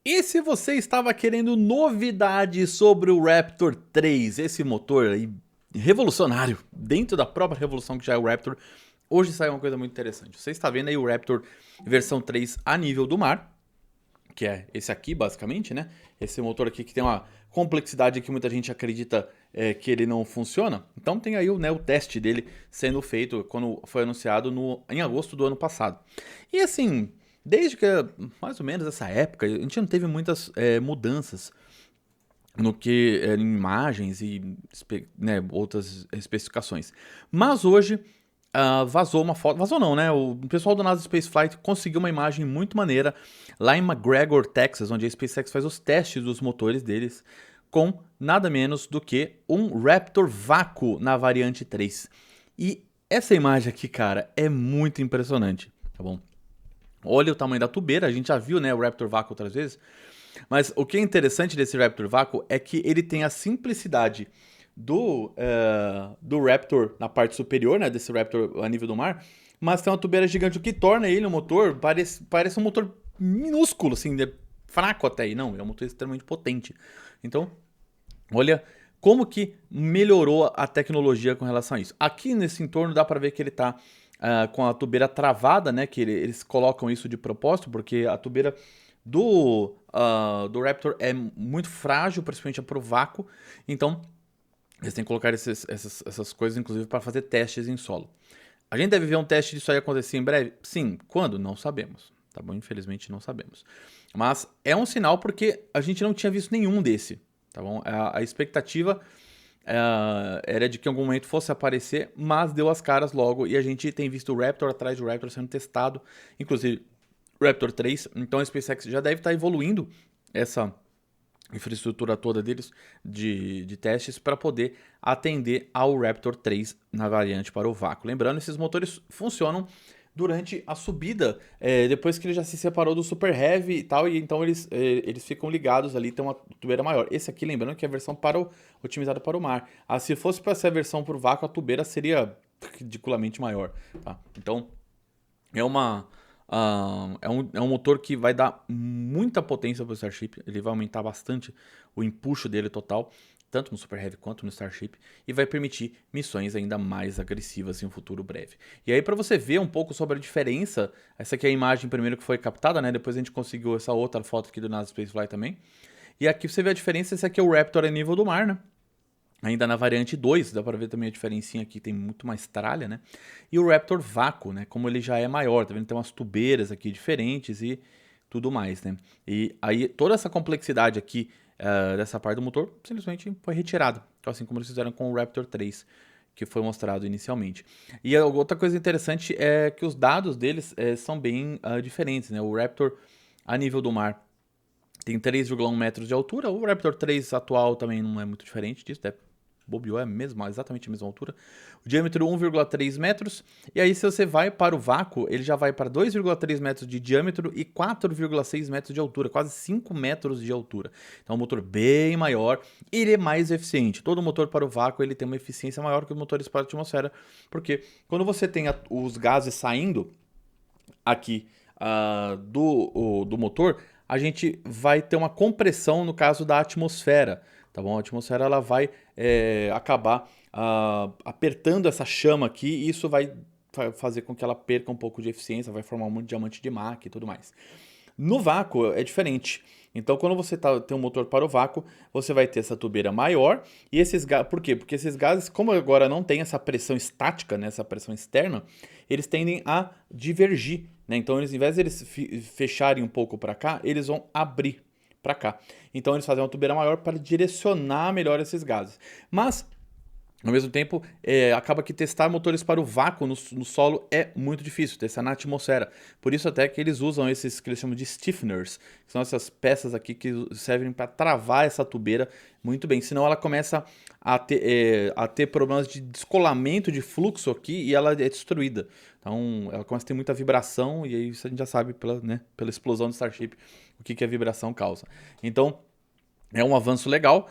E se você estava querendo novidades sobre o Raptor 3, esse motor aí revolucionário, dentro da própria revolução que já é o Raptor, hoje saiu uma coisa muito interessante. Você está vendo aí o Raptor versão 3 a nível do mar, que é esse aqui basicamente, né? Esse motor aqui que tem uma complexidade que muita gente acredita que ele não funciona. Então tem aí o teste dele sendo feito quando foi anunciado em agosto do ano passado. E assim, desde que mais ou menos essa época, a gente não teve muitas mudanças no que em imagens e né, outras especificações. Mas hoje vazou uma foto, vazou não, né? O pessoal do NASA Spaceflight conseguiu uma imagem muito maneira lá em McGregor, Texas, onde a SpaceX faz os testes dos motores deles com nada menos do que um Raptor vácuo na variante 3. E essa imagem aqui, cara, é muito impressionante, tá bom? Olha o tamanho da tubeira, a gente já viu, né, o Raptor vácuo outras vezes. Mas o que é interessante desse Raptor vácuo é que ele tem a simplicidade do Raptor na parte superior, né, desse Raptor a nível do mar, mas tem uma tubeira gigante, o que torna ele um motor, parece um motor minúsculo, assim, fraco até aí. Não, é um motor extremamente potente. Então, olha como que melhorou a tecnologia com relação a isso. Aqui nesse entorno dá para ver que ele está com a tubeira travada, né? Que eles colocam isso de propósito, porque a tubeira do Raptor é muito frágil, principalmente para o vácuo. Então, eles têm que colocar essas coisas, inclusive, para fazer testes em solo. A gente deve ver um teste disso aí acontecer em breve? Sim. Quando? Não sabemos. Tá bom? Infelizmente não sabemos. Mas é um sinal porque a gente não tinha visto nenhum desse. Tá bom? A expectativa era de que em algum momento fosse aparecer, mas deu as caras logo. E a gente tem visto o Raptor atrás do Raptor sendo testado. Inclusive, Raptor 3. Então a SpaceX já deve estar evoluindo essa infraestrutura toda deles de testes para poder atender ao Raptor 3 na variante para o vácuo. Lembrando, esses motores funcionam durante a subida, depois que ele já se separou do Super Heavy e tal, e então eles ficam ligados ali, tem uma tubeira maior. Esse aqui, lembrando que é a versão otimizada para o mar. Se fosse para ser a versão para o vácuo, a tubeira seria ridiculamente maior. Tá? Então, é um motor que vai dar muita potência para o Starship. Ele vai aumentar bastante o empuxo dele total, tanto no Super Heavy quanto no Starship, e vai permitir missões ainda mais agressivas em um futuro breve. E aí, para você ver um pouco sobre a diferença, essa aqui é a imagem primeiro que foi captada, né? Depois a gente conseguiu essa outra foto aqui do NASA Spaceflight também. E aqui você vê a diferença. Esse aqui é o Raptor a nível do mar, né? Ainda na variante 2, dá para ver também a diferencinha aqui, tem muito mais tralha, né? E o Raptor vácuo, né? Como ele já é maior, tá vendo? Tem umas tubeiras aqui diferentes e tudo mais, né? E aí toda essa complexidade aqui dessa parte do motor simplesmente foi retirada, assim como eles fizeram com o Raptor 3, que foi mostrado inicialmente. E a outra coisa interessante é que os dados deles são bem diferentes, né? O Raptor a nível do mar tem 3,1 metros de altura, o Raptor 3 atual também não é muito diferente disso, bobeou, é exatamente a mesma altura. O diâmetro 1,3 metros. E aí, se você vai para o vácuo, ele já vai para 2,3 metros de diâmetro e 4,6 metros de altura, quase 5 metros de altura. Então, é um motor bem maior e ele é mais eficiente. Todo motor para o vácuo ele tem uma eficiência maior que os motores para a atmosfera, porque quando você tem os gases saindo aqui do motor, a gente vai ter uma compressão no caso da atmosfera. Tá bom? A atmosfera ela vai acabar apertando essa chama aqui e isso vai fazer com que ela perca um pouco de eficiência, vai formar um diamante de Mach e tudo mais. No vácuo é diferente. Então, quando você tem um motor para o vácuo, você vai ter essa tubeira maior e esses gases. Por quê? Porque esses gases, como agora não tem essa pressão estática, né, essa pressão externa, eles tendem a divergir. Né? Então, em vez de eles fecharem um pouco para cá, eles vão abrir para cá. Então eles fazem uma tubeira maior para direcionar melhor esses gases. Mas, ao mesmo tempo, acaba que testar motores para o vácuo no solo é muito difícil, testar na atmosfera. Por isso até que eles usam esses que eles chamam de stiffeners, que são essas peças aqui que servem para travar essa tubeira muito bem. Senão ela começa a ter problemas de descolamento de fluxo aqui e ela é destruída. Então ela começa a ter muita vibração e aí isso a gente já sabe pela explosão do Starship o que a vibração causa. Então é um avanço legal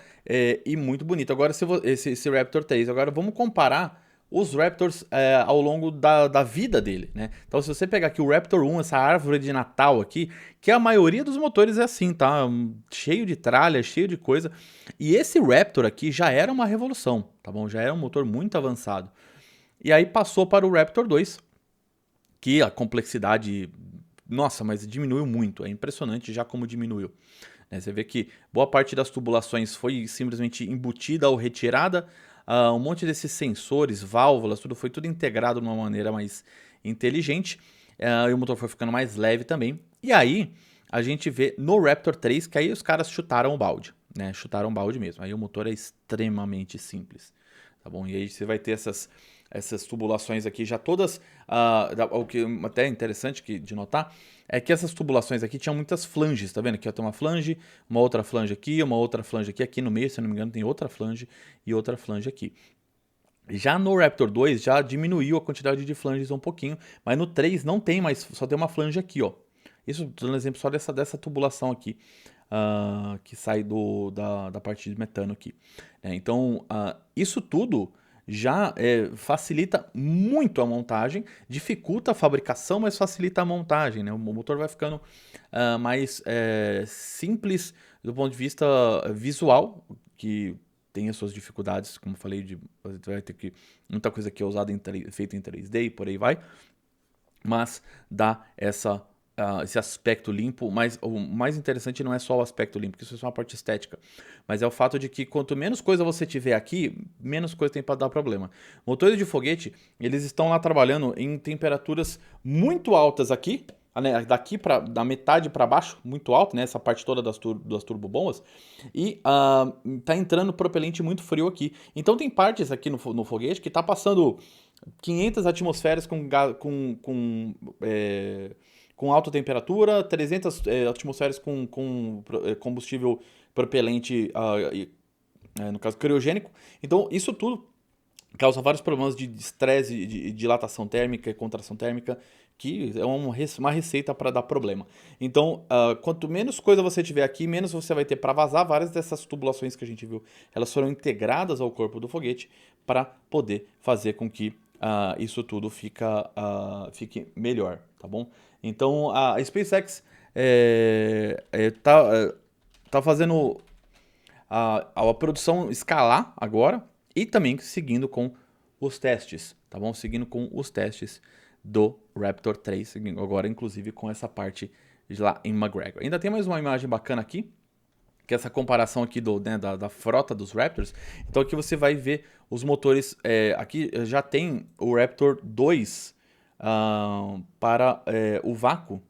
e muito bonito. Agora esse Raptor 3, agora vamos comparar os Raptors ao longo da vida dele, né? Então se você pegar aqui o Raptor 1, essa árvore de Natal aqui, que a maioria dos motores é assim, tá? Cheio de tralha, cheio de coisa. E esse Raptor aqui já era uma revolução, tá bom? Já era um motor muito avançado. E aí passou para o Raptor 2, que a complexidade, nossa, mas diminuiu muito. É impressionante já como diminuiu. Você vê que boa parte das tubulações foi simplesmente embutida ou retirada. Um monte desses sensores, válvulas, foi tudo integrado de uma maneira mais inteligente. E o motor foi ficando mais leve também. E aí a gente vê no Raptor 3 que aí os caras chutaram o balde, né? Chutaram o balde mesmo. Aí o motor é extremamente simples, tá bom? E aí você vai ter essas tubulações aqui já todas, o que até é interessante de notar é que essas tubulações aqui tinham muitas flanges, tá vendo? Aqui tem uma flange, uma outra flange aqui, uma outra flange aqui, aqui no meio, se eu não me engano, tem outra flange e outra flange aqui. Já no Raptor 2 já diminuiu a quantidade de flanges um pouquinho, mas no 3 não tem mais, só tem uma flange aqui, ó. Isso dando um exemplo só dessa tubulação aqui, que sai da parte de metano aqui. Então, isso tudo já facilita muito a montagem, dificulta a fabricação, mas facilita a montagem, né? O motor vai ficando mais simples do ponto de vista visual, que tem as suas dificuldades, como eu falei, vai ter que muita coisa que é usada feita em 3D e por aí vai, mas dá esse aspecto limpo, mas o mais interessante não é só o aspecto limpo, porque isso é só uma parte estética, mas é o fato de que quanto menos coisa você tiver aqui, menos coisa tem para dar problema. Motores de foguete, eles estão lá trabalhando em temperaturas muito altas aqui, né, daqui da metade para baixo, muito alto, né, essa parte toda das turbobombas, e tá entrando propelente muito frio aqui. Então tem partes aqui no foguete que tá passando 500 atmosferas com alta temperatura, 300 atmosferas com combustível propelente, no caso criogênico. Então isso tudo causa vários problemas de estresse, de dilatação térmica e contração térmica, que é uma receita para dar problema. Então, quanto menos coisa você tiver aqui, menos você vai ter para vazar. Várias dessas tubulações que a gente viu, elas foram integradas ao corpo do foguete para poder fazer com que isso tudo fique melhor, tá bom? Então, a SpaceX tá fazendo a produção escalar agora e também seguindo com os testes, tá bom? Seguindo com os testes do Raptor 3, agora inclusive com essa parte de lá em McGregor. Ainda tem mais uma imagem bacana aqui, que é essa comparação aqui da frota dos Raptors. Então aqui você vai ver os motores, aqui já tem o Raptor 2 para o vácuo,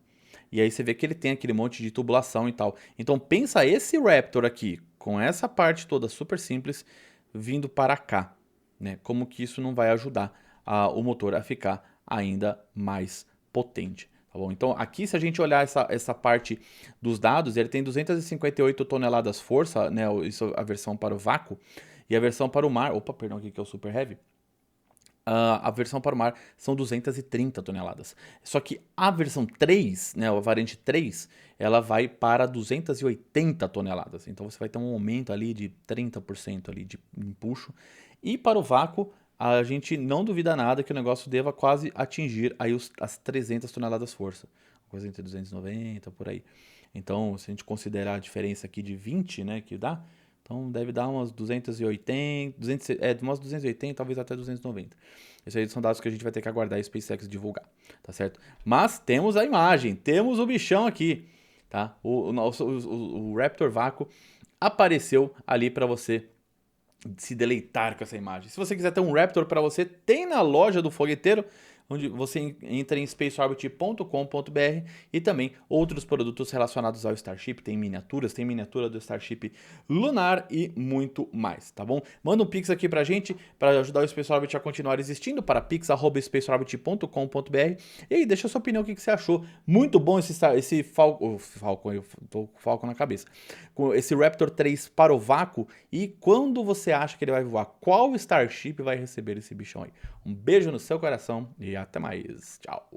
e aí você vê que ele tem aquele monte de tubulação e tal. Então pensa esse Raptor aqui, com essa parte toda super simples, vindo para cá, né? Como que isso não vai ajudar o motor a ficar ainda mais potente, tá bom? Então aqui, se a gente olhar essa parte dos dados, ele tem 258 toneladas força, né? Isso é a versão para o vácuo, e a versão para o mar, opa, perdão, aqui que é o Super Heavy, a versão para o mar são 230 toneladas. Só que a versão 3, né, a variante 3, ela vai para 280 toneladas. Então você vai ter um aumento ali de 30% ali de empuxo. E para o vácuo, a gente não duvida nada que o negócio deva quase atingir aí as 300 toneladas força. Coisa entre 290, por aí. Então, se a gente considerar a diferença aqui de 20, né, que dá, então deve dar umas 280, umas 280, talvez até 290. Esses aí são dados que a gente vai ter que aguardar a SpaceX divulgar, tá certo? Mas temos a imagem, temos o bichão aqui, tá? O Raptor Vácuo apareceu ali para você se deleitar com essa imagem. Se você quiser ter um Raptor para você, tem na loja do fogueteiro, onde você entra em spaceorbit.com.br, e também outros produtos relacionados ao Starship, tem miniatura do Starship lunar e muito mais, tá bom? Manda um pix aqui pra gente, para ajudar o Space Orbit a continuar existindo, para pix@spaceorbit.com.br, e aí deixa a sua opinião, o que você achou. Muito bom esse Falcon, eu tô com Falcon na cabeça, com esse Raptor 3 para o vácuo, e quando você acha que ele vai voar, qual Starship vai receber esse bichão aí? Um beijo no seu coração e até mais. Tchau.